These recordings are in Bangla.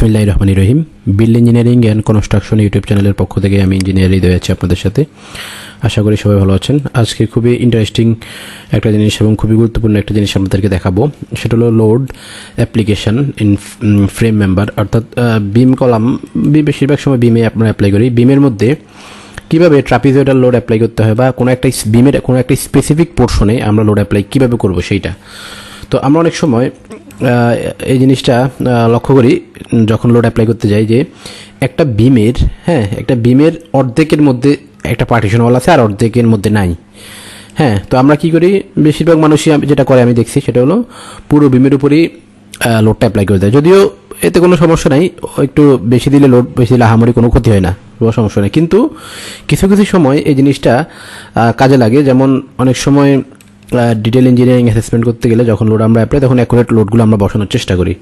বিসমিল্লাহির রহমানির রহিম। Build engineering and construction YouTube চ্যানেলের পক্ষ থেকে আমি ইঞ্জিনিয়ার হৃদয় আছি আপনাদের সাথে। আশা করি সবাই ভালো আছেন। আজকে খুবই ইন্টারেস্টিং একটা জিনিস এবং খুবই গুরুত্বপূর্ণ একটা জিনিস আপনাদেরকে দেখাবো। সেটা হলো load application in frame member, অর্থাৎ বিম কলাম। বেশিরভাগ সময় বিমে আমরা অ্যাপ্লাই করি। বিমের মধ্যে কীভাবে ট্রাপিজয়েডাল লোড অ্যাপ্লাই করতে হয় বা কোনো একটা বিমের কোনো একটা স্পেসিফিক পোর্শনে আমরা লোড অ্যাপ্লাই কীভাবে করবো সেইটা। তো আমরা অনেক সময় এই জিনিসটা লক্ষ্য করি যখন লোড অ্যাপ্লাই করতে যাই, যে একটা বিমের অর্ধেকের মধ্যে একটা পার্টিশন ওয়াল আছে আর অর্ধেকের মধ্যে নাই। তো আমরা কি করি, বেশিরভাগ মানুষই যেটা করে আমি দেখছি, সেটা হলো পুরো বিমের উপরই লোডটা অ্যাপ্লাই করে দেয়। যদিও এতে কোনো সমস্যা নাই, একটু বেশি দিলে লোড বেশি দিলে আহামরি কোনো ক্ষতি হয় না, কোনো সমস্যা নেই। কিন্তু কিছু কিছু সময় এই জিনিসটা কাজে লাগে। যেমন অনেক সময় ডিটেল ইঞ্জিনিয়ারিং অ্যাসেসমেন্ট করতে গেলে যখন লোড আমরা অ্যাপ্লাই, তখন অ্যাকুরেট লোডগুলো আমরা বসানোর চেষ্টা করি।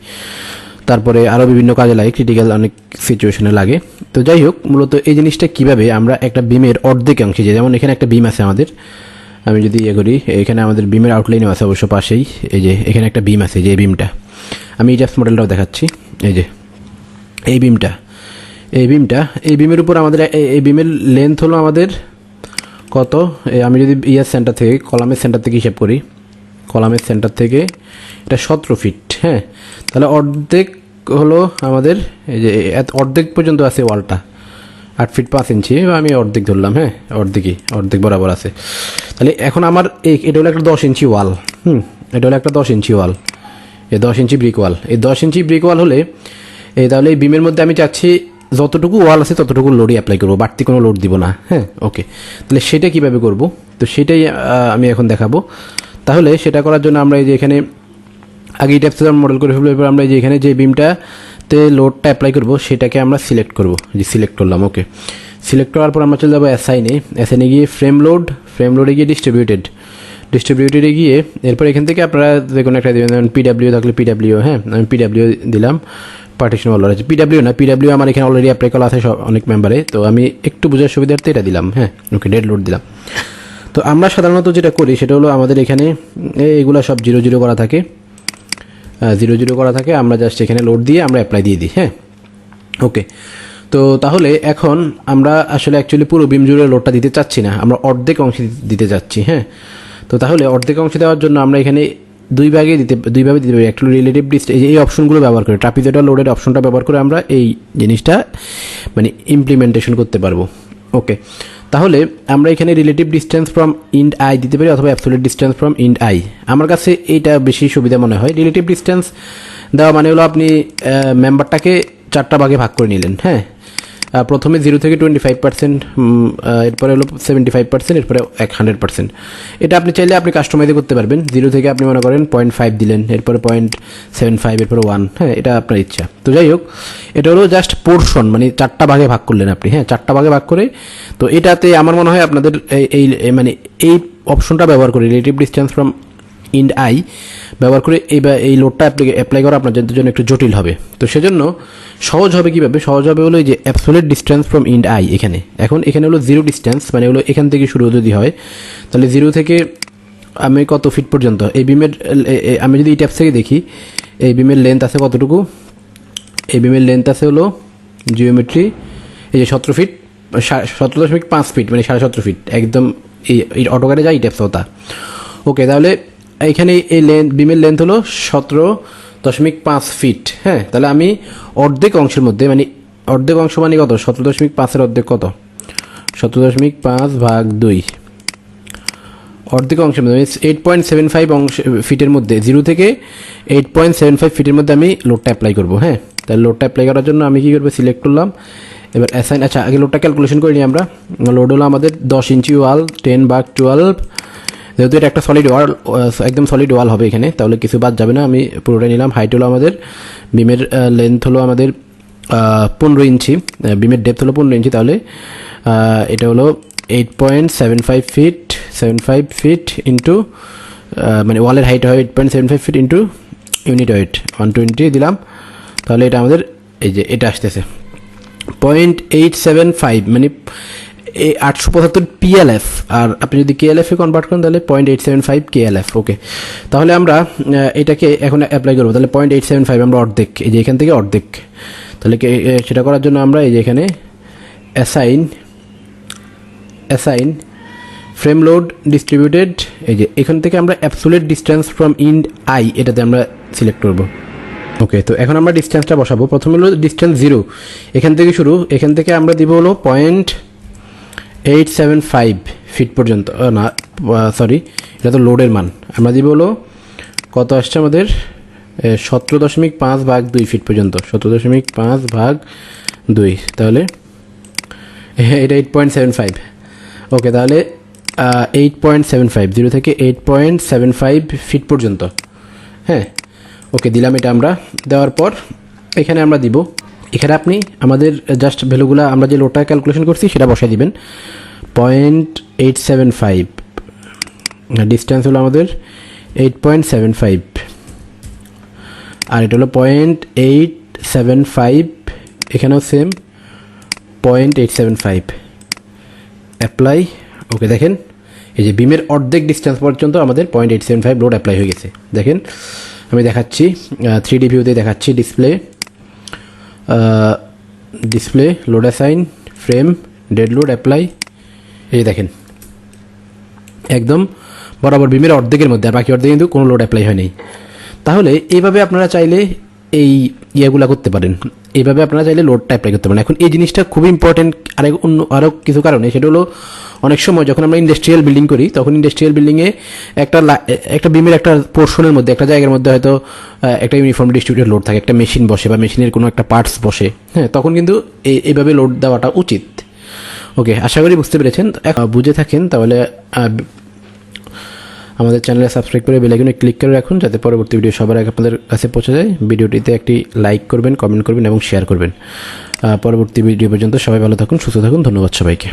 তারপরে আরও বিভিন্ন কাজে লাগে, ক্রিটিক্যাল অনেক সিচুয়েশনে লাগে। তো যাই হোক, মূলত এই জিনিসটা কীভাবে আমরা একটা বিমের অর্ধেক অংশে, যেমন এখানে একটা বিম আছে আমাদের, আমি যদি করি, এখানে আমাদের বিমের আউটলাইনও আছে অবশ্য পাশেই। এই যে এখানে একটা বিম আছে, যে এই বিমটা আমি ETABS মডেলটাও দেখাচ্ছি। এই যে এই বিমের উপর আমাদের এই বিমের লেন্থ হলো আমাদের কত, আমি যদি সেন্টার থেকে কলামের সেন্টার থেকে হিসাব করি, কলামের সেন্টার থেকে এটা 17 ফিট। তাহলে অর্ধেক হলো আমাদের, এই যে অর্ধেক পর্যন্ত আছে ওয়ালটা, 8 ফিট 5 ইঞ্চি, আমি অর্ধেক ধরলাম। অর্ধেক বরাবর আছে। তাহলে এখন আমার এটা হলো একটা 10 ইঞ্চি ওয়াল। এটা হলো একটা 10 ইঞ্চি ওয়াল, এই 10 ইঞ্চি ব্রিক ওয়াল। এই 10 ইঞ্চি ব্রিক ওয়াল হলে তাহলে এই বিমের মধ্যে আমি চাচ্ছি যতটুকু ওয়াল আছে ততটুকু লোডই অ্যাপ্লাই করবো, বাড়তি কোনো লোড দিব না। ওকে, তাহলে সেটা কীভাবে করব, তো সেটাই আমি এখন দেখাবো। তাহলে সেটা করার জন্য আমরা এই যে এখানে আগে ETABS মডেল করে ফেলবো। এবার আমরা এই যে এখানে যে বিমটাতে লোডটা অ্যাপ্লাই করবো সেটাকে আমরা সিলেক্ট করবো। যে সিলেক্ট করলাম, ওকে, সিলেক্ট করার পর আমরা চলে যাবো অ্যাসাইনে গিয়ে ফ্রেম লোডে গিয়ে ডিস্ট্রিবিউটেডে গিয়ে এরপর এখান থেকে আপনারা যে কোনো একটা দেবেন, যেমন PW থাকলে PW, আমি PW দিলাম। পার্টিশন ওয়াল আছে, PW আমার এখানে অলরেডি অ্যাপ্লাই করা আছে সব অনেক মেম্বারে, তো আমি একটু বোঝার সুবিধার্থে এটা দিলাম। ওকে, ডেড লোড দিলাম। তো আমরা সাধারণত যেটা করি সেটা হলো আমাদের এখানে এগুলো সব 0 করা থাকে, 0 করা থাকে। আমরা জাস্ট এখানে লোড দিয়ে আমরা অ্যাপ্লাই দিয়ে দিই। ওকে, তো তাহলে এখন আমরা আসলে অ্যাকচুয়ালি পুরো বিম জুড়ে লোডটা দিতে চাচ্ছি না, আমরা অর্ধেক অংশে দিতে চাচ্ছি। তো তাহলে অর্ধেক অংশে দেওয়ার জন্য আমরা এখানে দুইভাবে দিতে পারি। একটা রিলেটিভ ডিস্টেন্স, এই অপশনগুলো ব্যবহার করে, ট্রাপিজয়েডাল লোডের অপশনটা ব্যবহার করে আমরা এই জিনিসটা মানে ইমপ্লিমেন্টেশন করতে পারবো। ওকে, তাহলে আমরা এখানে রিলেটিভ ডিস্টেন্স ফ্রম ইন্ড আই দিতে পারি, অথবা অ্যাবসোলিউট ডিস্টেন্স ফ্রম ইন্ড আই। আমার কাছে এইটা বেশি সুবিধা মনে হয়। রিলেটিভ ডিস্টেন্স দেওয়া মানে হলো আপনি মেম্বারটাকে 4টা ভাগে ভাগ করে নিলেন। প্রথমে 0 থেকে 25%, এরপরে হলো 75%, এরপরে 100%। এটা আপনি চাইলে আপনি কাস্টমাইজ করতে পারবেন। 0 থেকে আপনি মনে করেন 0.5 দিলেন, এরপরে 0.75, এরপরে 1। এটা আপনার ইচ্ছা। তো যাই হোক, এটা হলো জাস্ট পোর্শন, মানে 4টা ভাগে ভাগ করলেন আপনি। 4টা ভাগে ভাগ করে, তো এটাতে আমার মনে হয় আপনাদের এই অপশনটা ব্যবহার করে রিলেটিভ ডিস্টেন্স ফ্রম ইন্ড আই ব্যবহার করে এই লোডটা অ্যাপ্লাই করা আপনাদের জন্য একটু জটিল হবে। তো সেজন্য সহজ হবে কীভাবে, সহজ হবে হলো যে অ্যাবসোলিউট ডিস্টেন্স ফ্রম ইন্ড আই। এখানে হলো 0 ডিস্টেন্স, মানে হলো এখান থেকে শুরু যদি হয়, তাহলে 0 থেকে আমি কত ফিট পর্যন্ত এই বিমের, আমি যদি ETABS থেকে দেখি, এই বিমের লেন্থ আছে কতটুকু, এই বিমের লেন্থ আছে হলো জিওমেট্রি, এই যে 17 ফিট, 17.5 ফিট, মানে 17.5 ফিট একদম। এই অটোকারে যায় ETABS ওটা। ওকে, তাহলে এইখানে এই বিমের লেন্থ হলো 17.5 ফিট। তাহলে আমি অর্ধেক অংশের মধ্যে, মানে অর্ধেক অংশ মানে কত, 17.5-এর অর্ধেক কত, 17.5 ভাগ 2, অর্ধেক অংশের মধ্যে 8.75 ফিটের মধ্যে, 0 থেকে 8.75 ফিটের মধ্যে আমি লোডটা অ্যাপ্লাই করবো। তাহলে লোডটা অ্যাপ্লাই করার জন্য আমি কী করবো, সিলেক্ট করলাম। এবার অ্যাসাইন, আচ্ছা আগে লোডটা ক্যালকুলেশন করে নিই আমরা। লোড হলো আমাদের 10 ইঞ্চি ওয়াল, 10/12, যেহেতু এটা একটা সলিড ওয়াল, একদম সলিড ওয়াল হবে এখানে, তাহলে কিছু বাদ যাবে না, আমি পুরোটাই নিলাম। হাইট হলো আমাদের, বিমের লেন্থ হলো আমাদের 15 ইঞ্চি, বিমের ডেপথ হলো 15 ইঞ্চি, তাহলে এটা হলো 8.75 ফিট ইন্টু, মানে ওয়ালের হাইট হয় 8.75 ফিট ইন্টু ইউনিট ওয়েট 120 দিলাম। তাহলে এটা আমাদের এই যে এটা আসতেছে 0.875, মানে 875 PLF, আর আপনি যদি KLF এ কনভার্ট করেন তাহলে 0.875 KLF। ওকে, তাহলে আমরা এটাকে এখন অ্যাপ্লাই করবো। তাহলে 0.875 আমরা অর্ধেক, এই যে এখান থেকে অর্ধেক, তাহলে সেটা করার জন্য আমরা এই যে এখানে অ্যাসাইন ফ্রেম লোড ডিস্ট্রিবিউটেড, এই যে এখান থেকে আমরা অ্যাবসোলিউট ডিস্টেন্স ফ্রম ইন্ড আই এটাতে আমরা সিলেক্ট করব। ওকে, তো এখন আমরা ডিস্টেন্সটা বসাবো। প্রথমে হলো ডিস্টেন্স 0, এখান থেকে শুরু, এখান থেকে আমরা দিব হলো 0.875 ফিট পর্যন্ত, না সরি এটা তো লোডের মান, আমরা দিব হলো কত আসছে আমাদের 17.5/2 ফিট পর্যন্ত, 17.5/2, তাহলে এটা 8.75। ওকে, তাহলে 8.75, 0 থেকে 8.75 ফিট পর্যন্ত। হ্যাঁ, ওকে দিলাম। এটা আমরা দেওয়ার পর এখানে আমরা দিব, এখানে আপনি আমাদের জাস্ট ভ্যালুগুলো আমরা যে লোডটা ক্যালকুলেশন করছি সেটা বসাই দিবেন। 0.875, ডিস্টেন্স হলো আমাদের 8.75, আর এটা হলো 0.875, এখানেও সেম 0.875, অ্যাপ্লাই। ওকে, দেখেন এই যে বিমের অর্ধেক ডিস্টেন্স পর্যন্ত আমাদের 0.875 লোড অ্যাপ্লাই হয়ে গেছে। দেখেন আমি দেখাচ্ছি, 3D ভিউতে দেখাচ্ছি, display load assign frame dead load apply, এই যে দেখেন একদম বরাবর বিমের অর্ধেকের মধ্যে, আর বাকি অর্ধেক কিন্তু কোনো লোড অ্যাপ্লাই হয়নি। তাহলে এইভাবে আপনারা চাইলে এই ইয়েগুলো করতে পারেন, এইভাবে আপনারা চাইলে লোডটা অ্যাপ্লাই করতে পারেন। এখন এই জিনিসটা খুবই ইম্পর্টেন্ট আরও কিছু কারণে, সেটা হলো অনেক সময় যখন আমরা ইন্ডাস্ট্রিয়াল বিল্ডিং করি তখন ইন্ডাস্ট্রিয়াল বিল্ডিংয়ে একটা বিমের একটা পোর্শনের মধ্যে, একটা জায়গার মধ্যে হয়তো একটা ইউনিফর্ম ডিস্ট্রিবিউটেড লোড থাকে, একটা মেশিন বসে বা মেশিনের কোনো একটা পার্টস বসে, হ্যাঁ, তখন কিন্তু এইভাবে লোড দেওয়াটা উচিত। ওকে, আশা করি বুঝতে পেরেছেন। বুঝে থাকেন তাহলে আমাদের চ্যানেলে সাবস্ক্রাইব করে বেল আইকনে ক্লিক করে রাখুন, যাতে পরবর্তী ভিডিও সবার আগে আপনাদের কাছে পৌঁছে যায়। ভিডিওটিতে একটি লাইক করবেন, কমেন্ট করবেন এবং শেয়ার করবেন। পরবর্তী ভিডিও পর্যন্ত সবাই ভালো থাকুন, সুস্থ থাকুন। ধন্যবাদ সবাইকে।